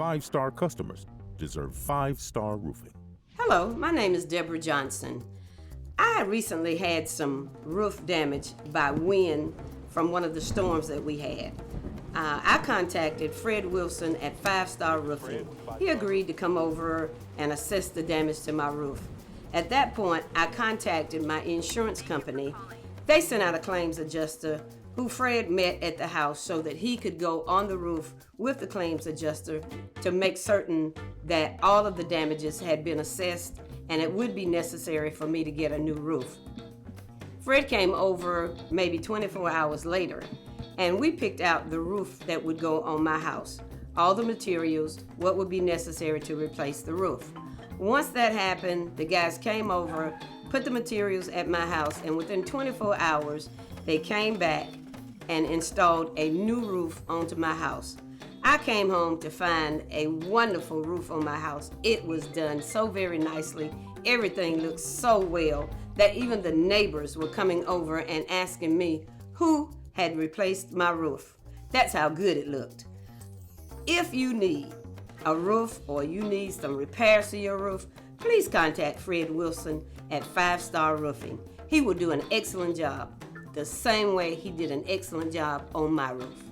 5-star customers deserve 5-star roofing. Hello, my name is Deborah Johnson. I recently had some roof damage by wind from one of the storms that we had. I contacted Fred Wilson at 5-Star Roofing. He agreed to come over and assess the damage to my roof. At that point, I contacted my insurance company. They sent out a claims adjuster who Fred met at the house so that he could go on the roof with the claims adjuster to make certain that all of the damages had been assessed and it would be necessary for me to get a new roof. Fred came over maybe 24 hours later, and we picked out the roof that would go on my house, all the materials, what would be necessary to replace the roof. Once that happened, the guys came over, put the materials at my house, and within 24 hours, they came back and installed a new roof onto my house. I came home to find a wonderful roof on my house. It was done so very nicely. Everything looked so well that even the neighbors were coming over and asking me who had replaced my roof. That's how good it looked. If you need a roof or you need some repairs to your roof, please contact Fred Wilson at 5-Star Roofing. He will do an excellent job, the same way he did an excellent job on my roof.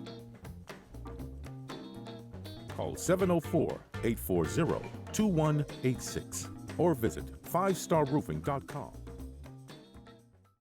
Call 704-840-2186 or visit 5starroofing.com.